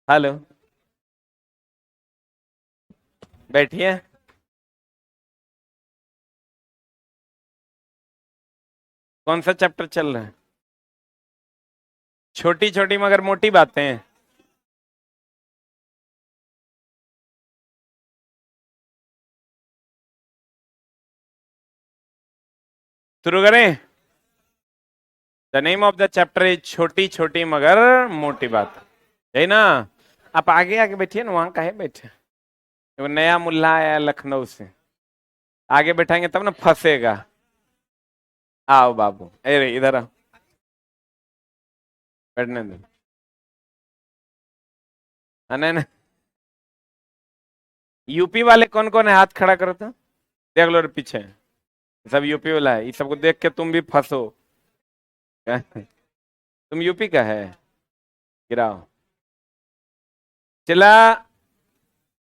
Hello. बैठिए। कौन सा चैप्टर चल रहा है? छोटी छोटी मगर मोटी बातें। शुरू करें। The name of the chapter is छोटी छोटी मगर मोटी बात, है ना? आप आगे आगे बैठिए ना, वहां काहे बैठे? वो नया मुल्ला आया लखनऊ से, आगे बैठाएंगे तब ना फंसेगा। आओ बाबू, अरे इधर आओ, बैठने दो। नहीं नहीं, यूपी वाले कौन कौन है? हाथ खड़ा करो तो देख लो रे पीछे, सब यूपी वाला है। इस सबको देख के तुम भी फंसो। तुम यूपी का है? गिराओ। चला,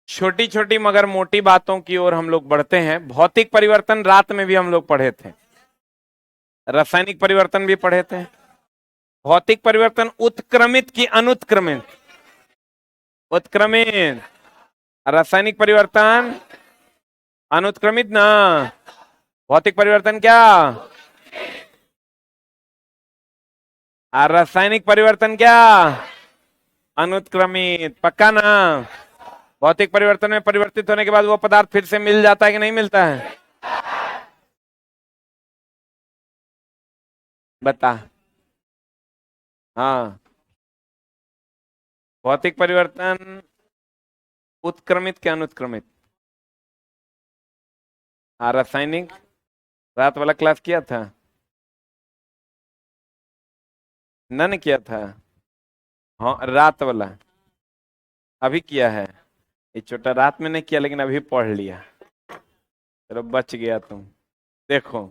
छोटी छोटी मगर मोटी बातों की ओर हम लोग बढ़ते हैं। भौतिक परिवर्तन रात में भी हम लोग पढ़े थे, रासायनिक परिवर्तन भी पढ़े थे। भौतिक परिवर्तन उत्क्रमित की अनुत्क्रमित? उत्क्रमित। रासायनिक परिवर्तन अनुत्क्रमित ना। भौतिक परिवर्तन क्या? और रासायनिक परिवर्तन क्या? अनुत्क्रमित। पक्का ना? भौतिक परिवर्तन में परिवर्तित होने के बाद वो पदार्थ फिर से मिल जाता है कि नहीं मिलता है? बता। हाँ, भौतिक परिवर्तन उत्क्रमित के अनुत्क्रमित। हाँ, रासायनिक। रात वाला क्लास किया था? नन किया था? हाँ, रात वाला अभी किया है। ये छोटा रात में नहीं किया, लेकिन अभी पढ़ लिया। चलो बच गया तुम। देखो,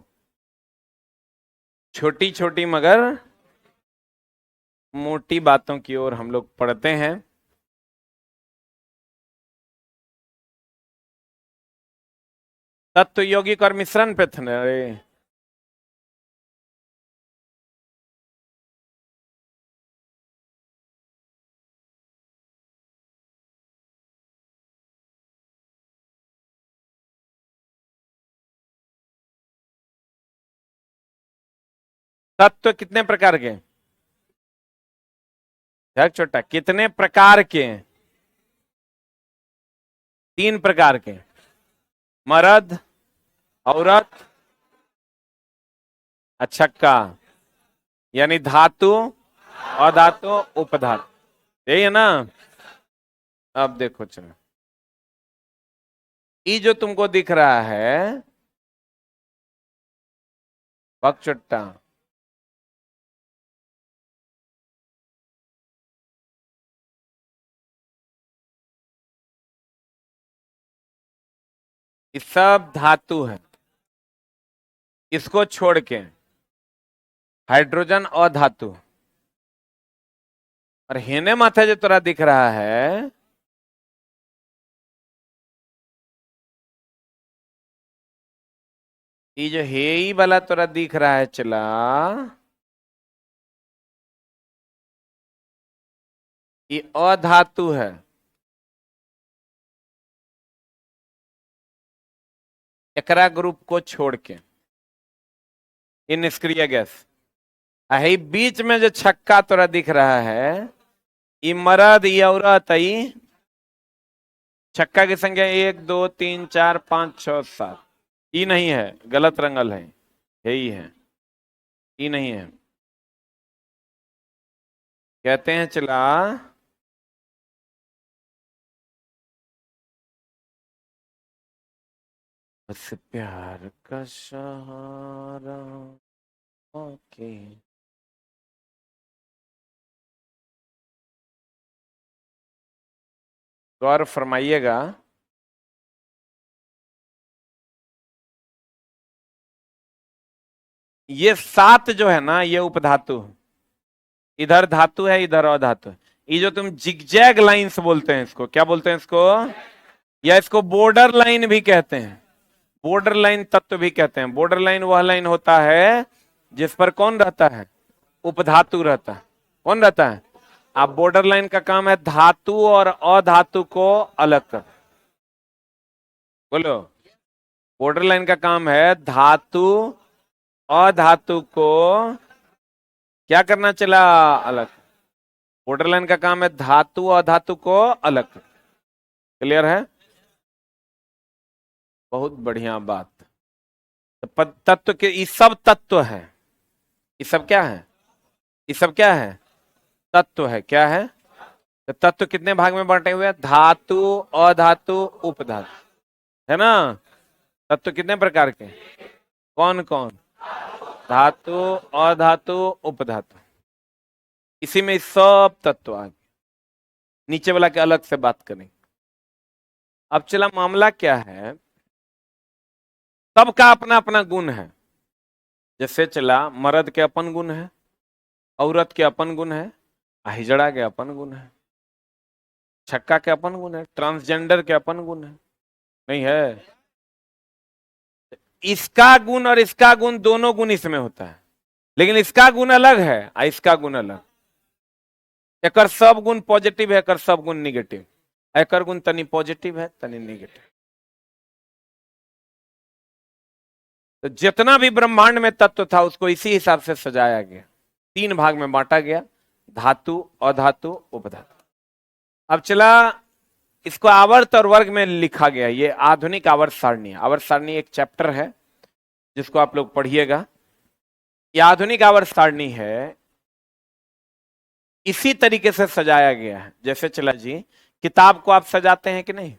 छोटी छोटी मगर मोटी बातों की ओर हम लोग पढ़ते हैं। तत्व यौगिक और मिश्रण पे थे ना? अरे तत्व कितने प्रकार के? छोटा कितने प्रकार के? तीन प्रकार के। मर्द, औरत, अछक्का। यानी धातु, अधातु, उपधातु, यही है ना? अब देखो, चलो, ये जो तुमको दिख रहा है बकचोट्टा, ये सब धातु है। इसको छोड़ के हाइड्रोजन अधातु। और हेने माथे जो तोरा दिख रहा है, ये जो हेई वाला तोरा दिख रहा है, चला, ये अधातु है। एकरा ग्रुप को छोड़ के ये निष्क्रिय गैस। है बीच में जो छक्का तोरा दिख रहा है, ये मर्द, ये औरत, ये छक्का की संख्या 1 2 3 4 5 6 7। ई नहीं है, गलत रंगल है, यही है, ई नहीं है। कहते हैं चला, बस प्यार का सहारा। ओके, गौर फरमाइएगा। ये 7 जो है ना, ये उपधातु है। इधर धातु है, इधर अधातु है। ये जो तुम जिगजैग लाइंस बोलते हैं, इसको क्या बोलते हैं? इसको, या इसको बॉर्डर लाइन भी कहते हैं। बॉर्डर लाइन तत्व भी कहते हैं। बॉर्डर लाइन वह लाइन होता है जिस पर कौन रहता है? उपधातु रहता है। कौन रहता है? अब बॉर्डर लाइन का काम है धातु और अधातु को अलग कर। बोलो, बॉर्डर लाइन का काम है धातु अधातु को क्या करना, चला अलग। बॉर्डर लाइन का काम है धातु अधातु को अलग। क्लियर है? बहुत बढ़िया बात। तो तत्व के ये सब तत्व है, ये सब क्या है, ये सब क्या है, तत्व है। क्या है? तो तत्व कितने भाग में बांटे हुए हैं? धातु अधातु उपधातु, है ना? तत्व कितने प्रकार के? कौन कौन? धातु अधातु उपधातु, इसी में सब तत्व आ गए। नीचे वाला के अलग से बात करेंगे। अब चला मामला क्या है, सबका अपना अपना गुण है। जैसे चला मर्द के अपन गुण है, औरत के अपन गुण है, हिजड़ा के अपन गुण है, छक्का के अपन गुण है, ट्रांसजेंडर के अपन गुण है, नहीं है? इसका गुण और इसका गुण, दोनों गुण इसमें होता है, लेकिन इसका गुण अलग है और इसका गुण अलग। एकर सब गुण पॉजिटिव है, एकर सब गुण निगेटिव। एकर गुण तनी पॉजिटिव है, तनी निगेटिव। तो जितना भी ब्रह्मांड में तत्व था उसको इसी हिसाब से सजाया गया, तीन भाग में बांटा गया, धातु अधातु उपधातु। अब चला इसको आवर्त और वर्ग में लिखा गया, ये आधुनिक आवर्त सारणी। आवर्त सारणी एक चैप्टर है जिसको आप लोग पढ़िएगा। ये आधुनिक आवर्त सारणी है, इसी तरीके से सजाया गया है। जैसे चला जी, किताब को आप सजाते हैं कि नहीं?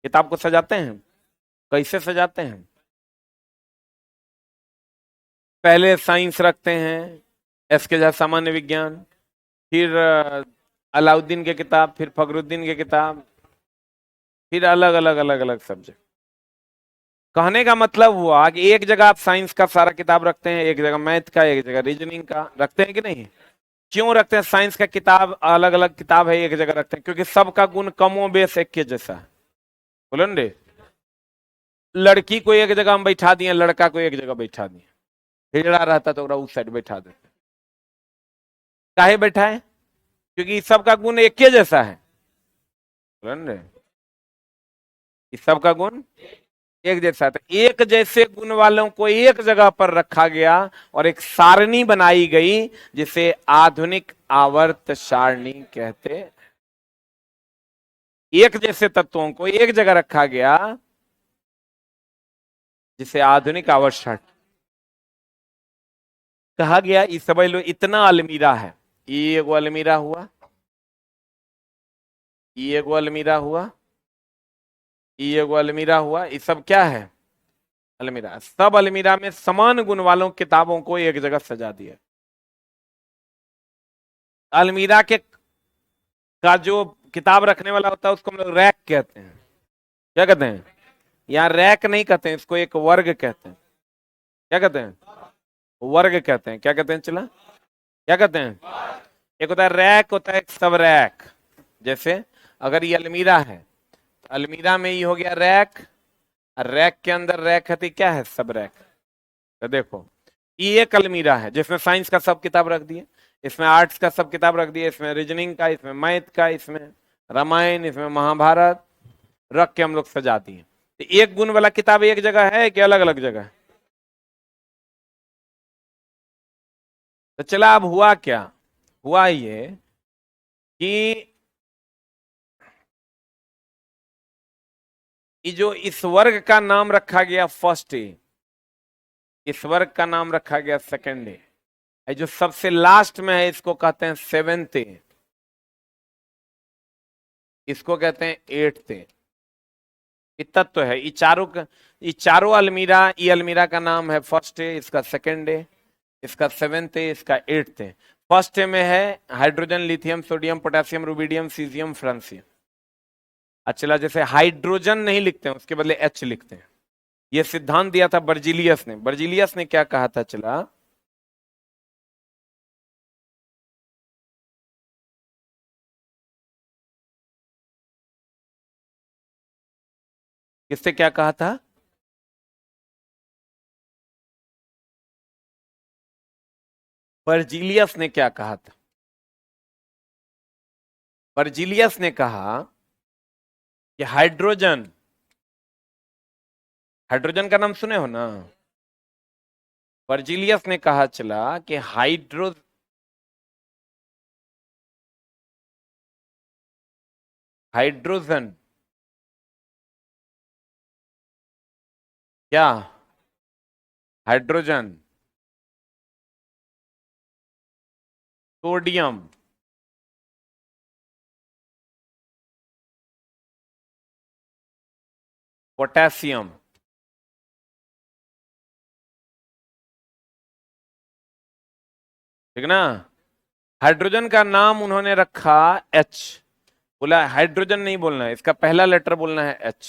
किताब को सजाते हैं, कैसे सजाते हैं? पहले साइंस रखते हैं, एसके झा सामान्य विज्ञान, फिर अलाउद्दीन की किताब, फिर फखरुद्दीन की किताब, फिर अलग अलग अलग अलग सब्जेक्ट। कहने का मतलब हुआ कि एक जगह आप साइंस का सारा किताब रखते हैं, एक जगह मैथ का, एक जगह रीजनिंग का रखते हैं कि नहीं? क्यों रखते हैं? साइंस का किताब अलग अलग किताब है, एक जगह रखते हैं क्योंकि सबका गुण कमो बेस एक के जैसा है। बोलो न रे, लड़की को एक जगह हम बैठा दिए, लड़का को एक जगह बैठा दिए, हिजड़ा रहता तो उस साइड बैठा देते। काहे बैठा है? क्योंकि सबका गुण एक के जैसा है। बोलो न रे, इस सबका गुण एक जैसा था। एक जैसे गुण वालों को एक जगह पर रखा गया और एक सारणी बनाई गई जिसे आधुनिक आवर्त सारणी कहते। एक जैसे तत्वों को एक जगह रखा गया जिसे आधुनिक आवर्त सारणी कहा गया। इस सब लोग इतना अलमीरा है, ये एगो अलमीरा हुआ, ये एगो अलमीरा हुआ, ये एगो अलमीरा हुआ। ये सब क्या है? अलमीरा। सब अलमीरा में समान गुण वालों किताबों को एक जगह सजा दिया। अलमीरा के का जो किताब रखने वाला होता है उसको हम लोग रैक कहते हैं। क्या कहते हैं? यहाँ रैक नहीं कहते हैं, इसको एक वर्ग कहते हैं। क्या कहते हैं? वर्ग कहते हैं। क्या कहते हैं? चला, क्या कहते हैं? एक होता है रैक, होता है एक सब रैक। जैसे अगर ये अलमीरा है, अलमीरा में ये हो गया रैक, और रैक के अंदर रैक है तो क्या है? सब रैक। तो देखो, ये एक अलमीरा है जिसमें साइंस का सब किताब रख दिए, इसमें आर्ट्स का सब किताब रख दिए, इसमें रीजनिंग का, इसमें मैथ का, इसमें रामायण, इसमें महाभारत रख के हम लोग सजा दिए। तो एक गुण वाला किताब एक जगह है कि अलग अलग जगह है? तो चला, अब हुआ क्या? हुआ ये कि ये जो इस वर्ग का नाम रखा गया फर्स्ट ए, इस वर्ग का नाम रखा गया सेकेंड ए, जो सबसे लास्ट में है इसको कहते हैं सेवेंथ ए, इसको कहते हैं एट्थ ए। तत्व है ये चारों का, ये चारों अलमीरा, ये अलमीरा का नाम है फर्स्ट ए, इसका सेकेंड ए, इसका सेवेंथ ए, इसका एट्थ ए। फर्स्ट ए में है hydrogen, lithium, sodium, potassium, rubidium, caesium, francium. अच्छा, जैसे हाइड्रोजन नहीं लिखते हैं, उसके बदले एच लिखते हैं। यह सिद्धांत दिया था बर्जिलियस ने। बर्जिलियस ने क्या कहा था? चला, किससे क्या कहा था? बर्जिलियस ने क्या कहा था? वर्जिलियस ने कहा कि हाइड्रोजन, हाइड्रोजन का नाम सुने हो ना? वर्जिलियस ने कहा चला कि हाइड्रोजन क्या, हाइड्रोजन, सोडियम, पोटेशियम, ठीक ना? हाइड्रोजन का नाम उन्होंने रखा एच, बोला हाइड्रोजन नहीं बोलना है, इसका पहला लेटर बोलना है एच।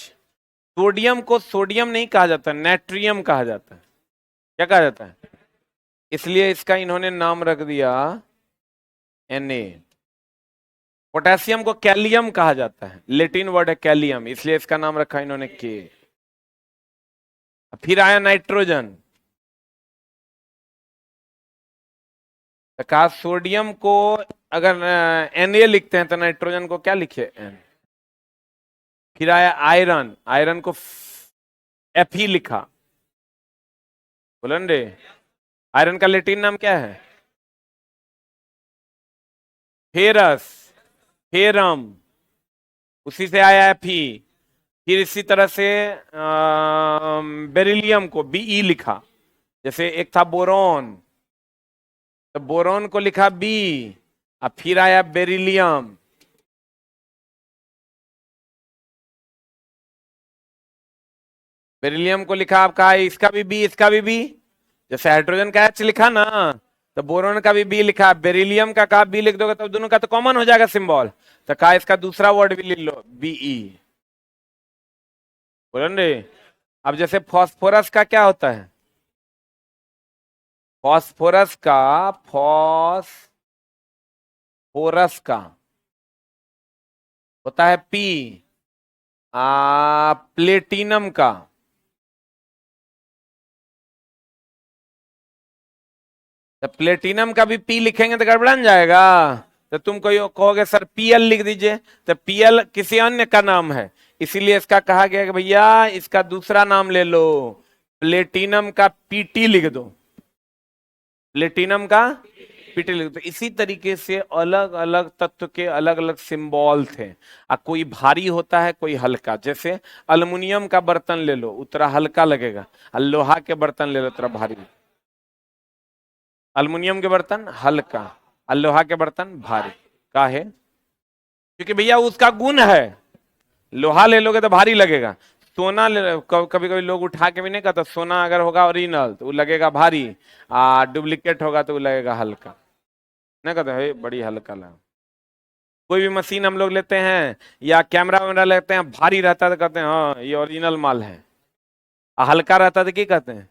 सोडियम को सोडियम नहीं कहा जाता, नेट्रियम कहा जाता है। क्या कहा जाता है? इसलिए इसका इन्होंने नाम रख दिया Na। पोटेशियम को कैलियम कहा जाता है, लेटिन वर्ड है कैलियम, इसलिए इसका नाम रखा इन्होंने के। फिर आया नाइट्रोजन, तो कहा सोडियम को अगर Na लिखते हैं तो नाइट्रोजन को क्या लिखे, N। फिर आया आयरन, आयरन को Fe लिखा, बोलन रे। आयरन का लेटिन नाम क्या है? फेरस, फेरम, उसी से आया Fe। फिर इसी तरह से बेरिलियम को Be लिखा, जैसे एक था बोरॉन, तो बोरॉन को लिखा बी, अब फिर आया बेरिलियम। बेरिलियम को लिखा आपका, इसका भी बी, इसका भी बी, जैसे हाइड्रोजन का एच लिखा ना, तो बोरोन का भी बी लिखा, बेरिलियम का कहा बी लिख दोगे तो दोनों का तो कॉमन हो जाएगा सिंबल, तो कहा इसका दूसरा वर्ड भी लिख लो बीई, बोलन रे। अब जैसे फॉस्फोरस का क्या होता है? फॉस्फोरस का, फॉस्फोरस का होता है पी। प्लेटिनम का, तो प्लेटिनम का भी पी लिखेंगे तो गड़बड़ान जाएगा, तो तुम कहोगे सर पीएल लिख दीजिए, तो पीएल किसी अन्य का नाम है, इसीलिए इसका कहा गया कि भैया इसका दूसरा नाम ले लो, प्लेटिनम का पीटी लिख दो, प्लेटिनम का पीटी लिख दो। इसी तरीके से अलग अलग तत्व के अलग अलग सिंबल थे। कोई भारी होता है, कोई हल्का, जैसे अल्युमिनियम का बर्तन ले लो उतना हल्का लगेगा, और लोहा के बर्तन ले लो उतना भारी। अल्युमिनियम के बर्तन हल्का और लोहा के बर्तन भारी, का है? क्योंकि भैया उसका गुण है, लोहा ले लोगे तो भारी लगेगा, सोना ले, कभी कभी लोग उठा के भी नहीं कहता, सोना अगर होगा ओरिजिनल तो वो लगेगा भारी, डुप्लीकेट होगा तो वो लगेगा हल्का, नहीं कहते है बड़ी हल्का लगा। कोई भी मशीन हम लोग लेते हैं या कैमरा वैमरा लेते हैं, भारी रहता है तो कहते हैं हाँ ये ओरिजिनल माल है, हल्का रहता है तो क्या कहते हैं?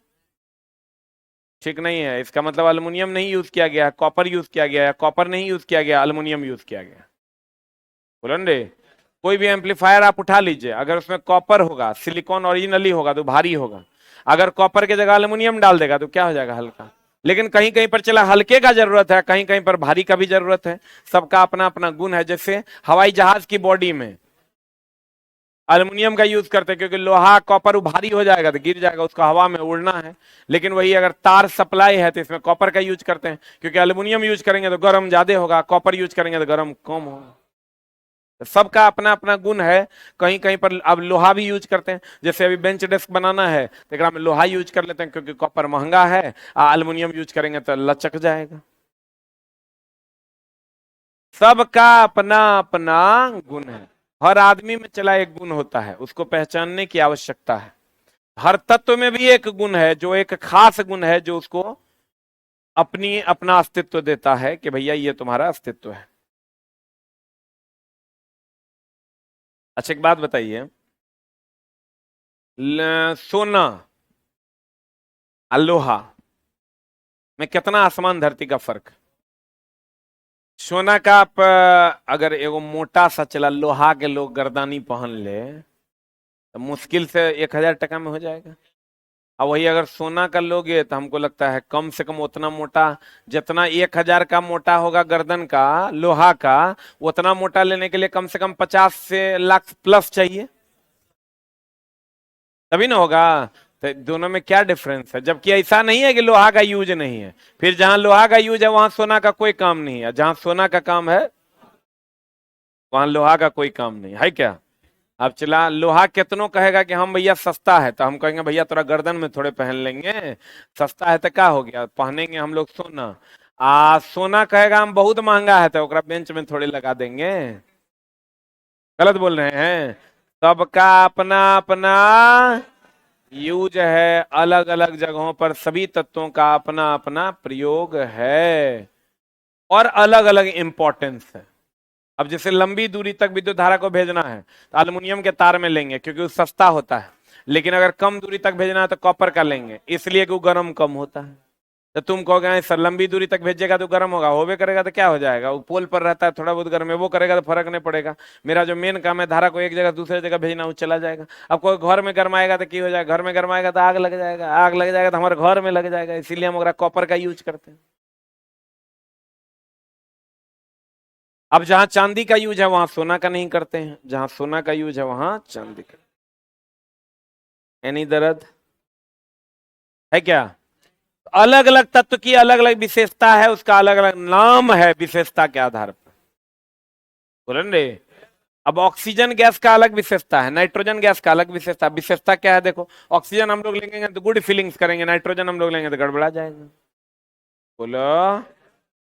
ठीक नहीं है, इसका मतलब अल्युमिनियम नहीं यूज किया गया, कॉपर यूज किया गया है, कॉपर नहीं यूज किया गया, अल्युमिनियम यूज किया गया, बोलन रे। कोई भी एम्पलीफायर आप उठा लीजिए, अगर उसमें कॉपर होगा, सिलिकॉन ओरिजिनली होगा तो भारी होगा, अगर कॉपर की जगह अल्युमिनियम डाल देगा तो क्या हो जाएगा, हल्का। लेकिन कहीं कहीं पर चला हल्के का जरूरत है, कहीं कहीं पर भारी का भी जरूरत है, सबका अपना अपना गुण है। जैसे हवाई जहाज की बॉडी में अल्युमिनियम का यूज करते हैं, क्योंकि लोहा कॉपर भारी हो जाएगा तो गिर जाएगा, उसको हवा में उड़ना है। लेकिन वही अगर तार सप्लाई है तो इसमें कॉपर का यूज करते हैं, क्योंकि अल्युमिनियम यूज करेंगे तो गर्म ज्यादा होगा, कॉपर यूज करेंगे तो गर्म कम होगा। तो सबका अपना अपना गुण है। कहीं कहीं पर अब लोहा भी यूज करते हैं, जैसे अभी बेंच डेस्क बनाना है तो एक में लोहा यूज कर लेते हैं, क्योंकि कॉपर महंगा है, अल्युमिनियम यूज करेंगे तो लचक जाएगा। सबका अपना अपना गुण है, हर आदमी में चला एक गुण होता है, उसको पहचानने की आवश्यकता है। हर तत्व में भी एक गुण है, जो एक खास गुण है, जो उसको अपना अस्तित्व देता है कि भैया ये तुम्हारा अस्तित्व है। अच्छा एक बात बताइए, सोना और लोहा में कितना आसमान धरती का फर्क? सोना का आप अगर एगो मोटा सा चला लोहा के लोग गर्दानी पहन ले तो मुश्किल से 1000 टका में हो जाएगा, और वही अगर सोना का लोगे तो हमको लगता है कम से कम उतना मोटा, जितना 1,000 का मोटा होगा गर्दन का लोहा का, उतना मोटा लेने के लिए कम से कम 50 से लाख प्लस चाहिए, तभी ना होगा। तो दोनों में क्या डिफरेंस है? जबकि ऐसा नहीं है कि लोहा का यूज नहीं है, फिर जहां लोहा का यूज है वहां सोना का कोई काम नहीं है, जहां सोना का काम है वहां लोहा का कोई काम नहीं है क्या? अब चला लोहा कितनों कहेगा कि हम भैया सस्ता है, तो हम कहेंगे भैया थोड़ा गर्दन में थोड़े पहन लेंगे, सस्ता है तो क्या हो गया, पहनेंगे हम लोग सोना। सोना कहेगा हम बहुत महंगा है, तो ओकरा बेंच में थोड़े लगा देंगे। गलत बोल रहे हैं? सबका अपना अपना यूज है, अलग अलग जगहों पर सभी तत्वों का अपना अपना प्रयोग है और अलग अलग इंपॉर्टेंस है। अब जैसे लंबी दूरी तक विद्युत धारा को भेजना है तो एल्युमिनियम के तार में लेंगे क्योंकि वो सस्ता होता है, लेकिन अगर कम दूरी तक भेजना है तो कॉपर का लेंगे, इसलिए कि वो गर्म कम होता है। तो तुम कहोगे सर लंबी दूरी तक भेजेगा तो गर्म होगा, होबे करेगा तो क्या हो जाएगा, वो पोल पर रहता है, थोड़ा बहुत गर्म है, वो करेगा तो फर्क नहीं पड़ेगा। मेरा जो मेन काम है धारा को एक जगह दूसरे जगह भेजना, वो चला जाएगा। अब कोई घर में गर्माएगा तो क्या हो जाएगा, घर में गर्माएगा तो आग लग जाएगा, आग लग जाएगा तो हमारे घर में लग जाएगा, इसीलिए हम कॉपर का यूज करते हैं। अब जहां चांदी का यूज है वहां सोना का नहीं करते हैं, जहां सोना का यूज है वहां चांदी का। एनी दर्द है क्या? अलग अलग तत्व की अलग अलग विशेषता है, उसका अलग अलग नाम है विशेषता के आधार पर। बोलेंगे अब ऑक्सीजन गैस का अलग विशेषता है, नाइट्रोजन गैस का अलग विशेषता। विशेषता क्या है देखो, ऑक्सीजन हम लोग लेंगे तो गुड फीलिंग्स करेंगे, नाइट्रोजन हम लोग लेंगे तो गड़बड़ा जाएगा। बोलो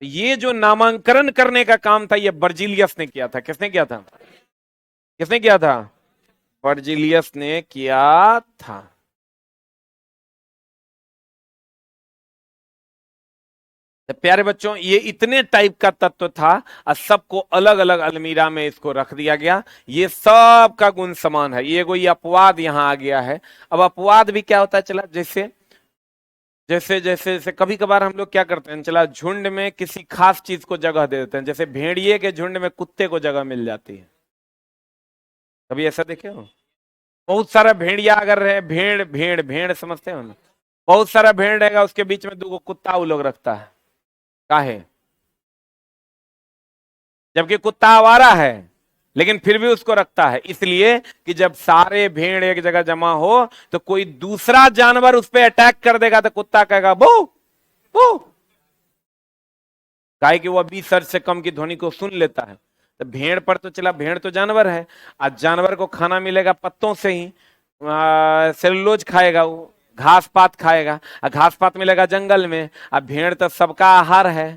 ये जो नामांकन करने का काम था ये बर्जिलियस ने किया था। किसने किया था? किसने किया था? बर्जिलियस ने किया था। तो प्यारे बच्चों ये इतने टाइप का तत्व था और सबको अलग अलग अलमीरा में इसको रख दिया गया। ये सब का गुण समान है, ये कोई अपवाद यहां आ गया है। अब अपवाद भी क्या होता है, चला जैसे जैसे जैसे जैसे कभी कभार हम लोग क्या करते हैं, चला झुंड में किसी खास चीज को जगह दे देते हैं, जैसे भेड़िए के झुंड में कुत्ते को जगह मिल जाती है। कभी ऐसा देखे हो? बहुत सारा भेड़िया अगर रहे, भेड़ भेड़ भेड़ समझते हो ना, बहुत सारा भेड़ रहेगा, उसके बीच में 2 कुत्ता वो लोग रखता है, काहे? जबकि कुत्ता आवारा है लेकिन फिर भी उसको रखता है, इसलिए कि जब सारे भेड़ एक जगह जमा हो तो कोई दूसरा जानवर उस पर अटैक कर देगा तो कुत्ता कहेगा बो बो, काहे कि वो 20 हर्ट्ज से कम की ध्वनि को सुन लेता है। तो भेड़ पर तो चला, भेड़ तो जानवर है, आज जानवर को खाना मिलेगा पत्तों से ही, सेलुलोज खाएगा, वो घास पात खाएगा, और घास पात मिलेगा जंगल में। अब भेड़ तो सबका आहार है,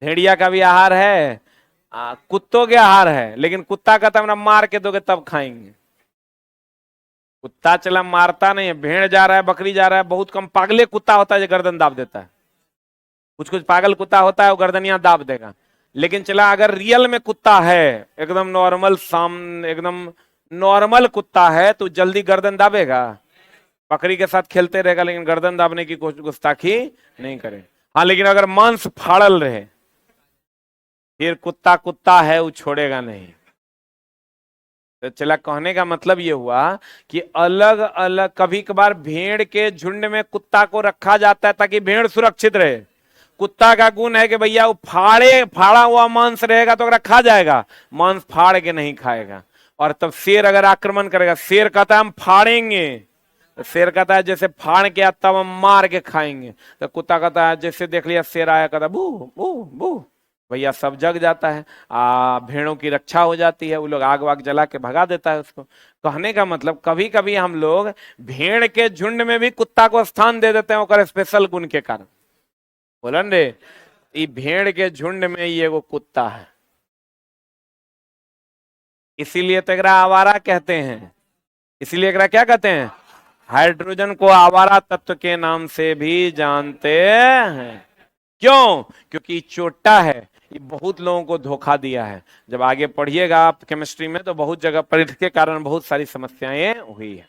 भेड़िया का भी आहार है, कुत्तों के आहार है, लेकिन कुत्ता का तब मार के दोगे तब खाएंगे। कुत्ता चला मारता नहीं है, भेड़ जा रहा है, बकरी जा रहा है, बहुत कम पागले कुत्ता होता है जो गर्दन दाब देता है, कुछ कुछ पागल कुत्ता होता है वो गर्दनियां दाब देगा। लेकिन चला अगर रियल में कुत्ता है, एकदम नॉर्मल एकदम नॉर्मल कुत्ता है तो जल्दी गर्दन दाबेगा? बकरी के साथ खेलते रहेगा लेकिन गर्दन दाबने की गुस्ताखी नहीं करे। हाँ लेकिन अगर मांस फाड़ल रहे फिर कुत्ता कुत्ता है, वो छोड़ेगा नहीं। तो चला कहने का मतलब ये हुआ कि अलग अलग, कभी कभार भेड़ के झुंड में कुत्ता को रखा जाता है ताकि भेड़ सुरक्षित रहे। कुत्ता का गुण है कि भैया वो फाड़ा हुआ मांस रहेगा तो अगर खा जाएगा, मांस फाड़ के नहीं खाएगा। और तब शेर अगर आक्रमण करेगा, शेर कहता है हम फाड़ेंगे, तो शेर कहता है जैसे फाड़ के तब हम मार के खाएंगे। तो कुत्ता कहता है जैसे देख लिया शेर आया, कहता बू बू बू, भैया सब जग जाता है, भेड़ों की रक्षा हो जाती है, वो लोग आग वाग जला के भगा देता है उसको। कहने का मतलब कभी कभी हम लोग भेड़ के झुंड में भी कुत्ता को स्थान दे देते हैं और स्पेशल गुण के कारण। बोलन रे ये भेड़ के झुंड में ये वो कुत्ता है, इसीलिए तो एकरा आवारा कहते हैं। इसीलिए एकरा क्या कहते हैं? हाइड्रोजन को आवारा तत्व के नाम से भी जानते हैं। क्यों? क्योंकि चोटा है, ये बहुत लोगों को धोखा दिया है। जब आगे पढ़िएगा आप केमिस्ट्री में तो बहुत जगह पर इसके कारण बहुत सारी समस्याएं हुई है।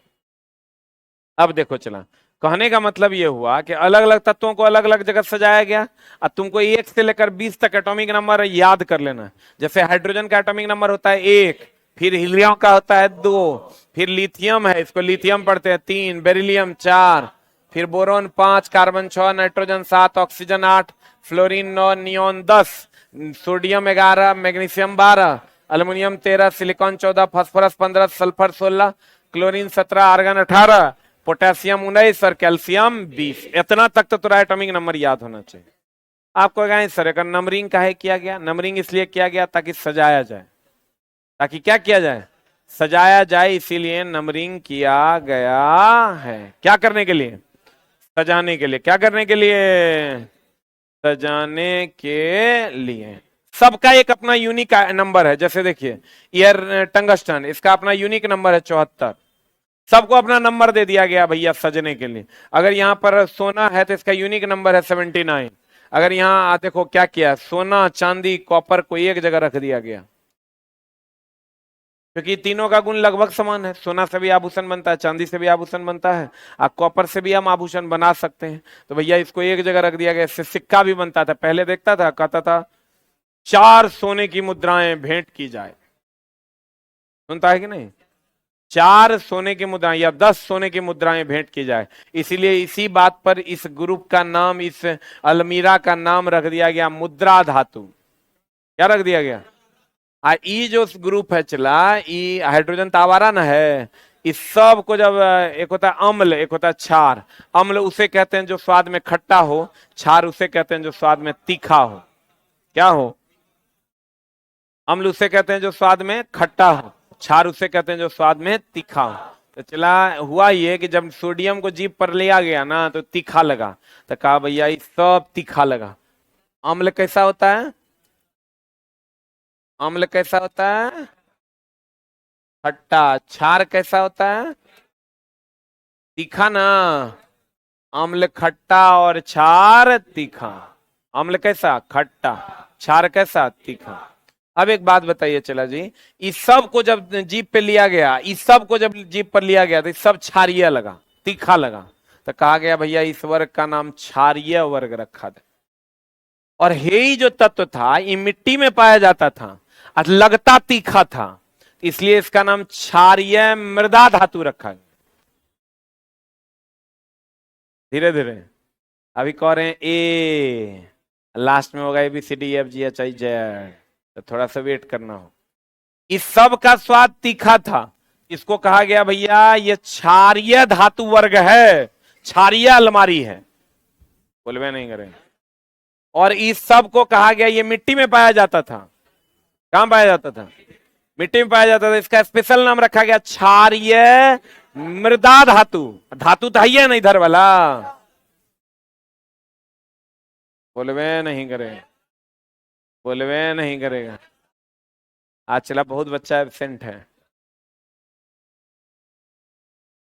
अब देखो चला कहने का मतलब ये हुआ कि अलग अलग तत्वों को अलग अलग जगह सजाया गया। अब तुमको 1 से लेकर 20 तक एटॉमिक नंबर याद कर लेना। जैसे हाइड्रोजन का एटॉमिक नंबर होता है 1, फिर हीलियम का होता है 2, फिर लिथियम है, इसको लिथियम पढ़ते हैं 3, बेरिलियम 4, फिर boron 5, carbon 6, nitrogen 7, oxygen 8, fluorine 9, neon 10, sodium 11, magnesium 12, aluminium 13, silicon 14, phosphorus 15, sulphur 16, chlorine 17, argon 18, potassium 19 और कैल्शियम 20। इतना तक तो तुम्हारा एटॉमिक नंबर याद होना चाहिए। आपको कहें सर का नंबरिंग काहे किया गया? नंबरिंग इसलिए किया गया ताकि सजाया जाए, ताकि क्या किया जाए? सजाया जाए, इसीलिए नंबरिंग किया गया है। क्या करने के लिए? सजाने के लिए। क्या करने के लिए? सजाने के लिए। सबका एक अपना यूनिक नंबर है। जैसे देखिए ईयर टंगस्टन, इसका अपना यूनिक नंबर है 74। सबको अपना नंबर दे दिया गया भैया सजने के लिए। अगर यहाँ पर सोना है तो इसका यूनिक नंबर है 79। अगर यहाँ देखो क्या किया, सोना चांदी कॉपर को एक जगह रख दिया गया, क्योंकि तीनों का गुण लगभग समान है। सोना से भी आभूषण बनता है, चांदी से भी आभूषण बनता है, और कॉपर से भी हम आभूषण बना सकते हैं। तो भैया इसको एक जगह रख दिया गया। इससे सिक्का भी बनता था। पहले देखता था, कहता था 4 सोने की मुद्राएं भेंट की जाए। सुनता है कि नहीं? 4 सोने की मुद्राएं या 10 सोने की मुद्राएं भेंट की जाए। इसीलिए इसी बात पर इस ग्रुप का नाम, इस अलमीरा का नाम रख दिया गया मुद्रा धातु। क्या रख दिया गया? ई जो ग्रुप है चला, ई हाइड्रोजन तावारा ना है। इस सब को जब एक होता है अम्ल, एक होता है क्षार। अम्ल उसे कहते हैं जो स्वाद में खट्टा हो, क्षार उसे कहते हैं जो स्वाद में तीखा हो। क्या हो? अम्ल उसे कहते हैं जो स्वाद में खट्टा हो, क्षार उसे कहते हैं जो स्वाद में तीखा हो। तो चला हुआ ये कि जब सोडियम को जीभ पर लिया गया ना तो तीखा लगा, तो कहा भैया ये सब तीखा लगा। अम्ल कैसा होता है? अम्ल कैसा होता है? खट्टा। क्षार कैसा होता है? तीखा ना। अम्ल खट्टा और क्षार तीखा। अम्ल कैसा? खट्टा। क्षार कैसा? तीखा। अब एक बात बताइए चला जी, इस सब को जब जीभ पे लिया गया, इस सब को जब जीभ पर लिया गया तो सब क्षारीय लगा, तीखा लगा। तो कहा गया भैया इस वर्ग का नाम क्षारीय वर्ग रखा था। और हे जो तत्व था ये मिट्टी में पाया जाता था और लगता तीखा था, इसलिए इसका नाम क्षारीय मृदा धातु रखा गया। धीरे धीरे अभी कह रहे हैं ए, लास्ट में होगा ABCDEFGHIJ, तो थोड़ा सा वेट करना हो। इस सब का स्वाद तीखा था, इसको कहा गया भैया ये क्षारीय धातु वर्ग है, क्षारीय अलमारी है। बोलवे नहीं करें। और इस सब को कहा गया ये मिट्टी में पाया जाता था। कहां पाया जाता था? मिट्टी में पाया जाता था। इसका स्पेशल नाम रखा गया क्षारीय मृदा धातु। धातु तो है ना इधर वाला। बोलवे नहीं करे, बोलवे नहीं करेगा। आज चला बहुत बच्चा एबसेंट है,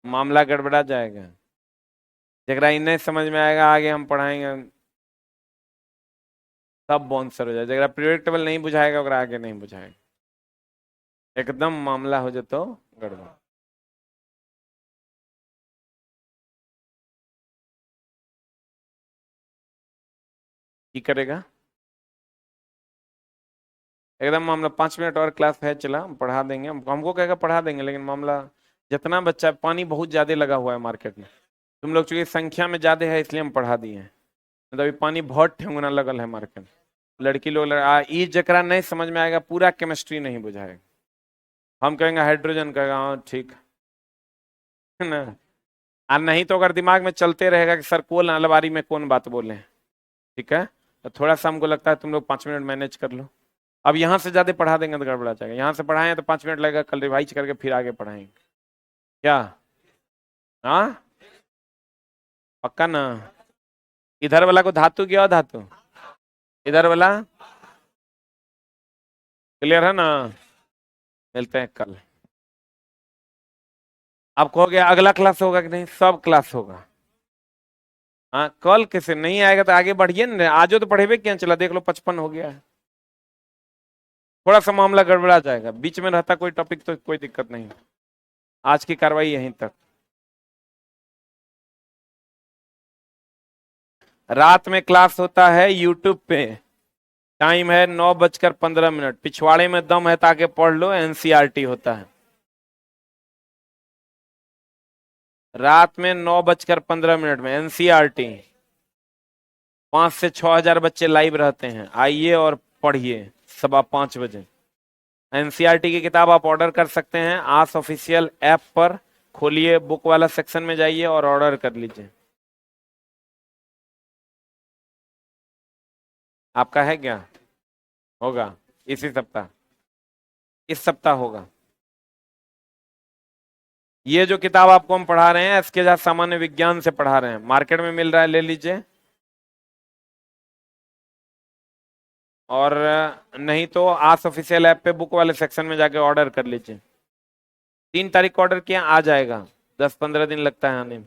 मामला गड़बड़ा जाएगा। जरा इन्हें समझ में आएगा आगे हम पढ़ाएंगे सब बाउंसर हो जाए। जरा प्रिडिक्टेबल नहीं बुझाएगा और आगे नहीं बुझाएगा, एकदम मामला हो जाए तो गड़बड़। की करेगा एकदम मामला। 5 मिनट और क्लास है, चला हम पढ़ा देंगे। हमको कहेगा पढ़ा देंगे, लेकिन मामला जितना बच्चा, पानी बहुत ज्यादा लगा हुआ है मार्केट में। तुम लोग चूंकि संख्या में ज्यादा है इसलिए हम पढ़ा दिए हैं, मतलब अभी पानी बहुत ठेंगुना लगल है मार्केट में। लड़की लोग ई जकरा नहीं समझ में आएगा पूरा केमिस्ट्री नहीं बुझाएगा। हम कहेंगे हाइड्रोजन, कहेगा हाँ ठीक है ना। और नहीं तो अगर दिमाग में चलते रहेगा कि सर कौन अलमारी में कौन बात बोले, ठीक है, तो थोड़ा सा हमको लगता है तुम लोग 5 मिनट मैनेज कर लो। अब यहाँ से ज्यादा पढ़ा देंगे तो गड़बड़ा जाएगा। यहाँ से पढ़ाएं तो 5 मिनट लगेगा, कल रिवाइज करके फिर आगे पढ़ाएंगे। क्या? हाँ पक्का ना? इधर वाला को धातु क्या धातु, इधर वाला क्लियर है ना? मिलते हैं कल। आपको हो गया? अगला क्लास होगा कि नहीं? सब क्लास होगा। हाँ कल कैसे नहीं आएगा तो आगे बढ़िए ना, आजो तो पढ़ेबे क्या, चला देख लो 55 हो गया है। थोड़ा सा मामला गड़बड़ा जाएगा, बीच में रहता कोई टॉपिक तो कोई दिक्कत नहीं। आज की कार्रवाई यहीं तक। रात में क्लास होता है यूट्यूब पे। टाइम है 9:15। पिछवाड़े में दम है ताकि पढ़ लो, एनसीईआरटी होता है। रात में 9:15 में एनसीईआरटी। 5 से 6 हजार बच्चे लाइव रहते हैं, आइए और पढ़िए 5:15 बजे। एनसीईआरटी की किताब आप ऑर्डर कर सकते हैं आस ऑफिशियल ऐप पर। खोलिए, बुक वाला सेक्शन में जाइए और ऑर्डर कर लीजिए। आपका है क्या? होगा इसी सप्ताह, इस सप्ताह होगा। ये जो किताब आपको हम पढ़ा रहे हैं इसके साथ सामान्य विज्ञान से पढ़ा रहे हैं, मार्केट में मिल रहा है, ले लीजिए। और नहीं तो आस ऑफिशियल ऐप पे बुक वाले सेक्शन में जाके ऑर्डर कर लीजिए। 3 तारीख को ऑर्डर किया, आ जाएगा। 10-15 दिन लगता है आने में।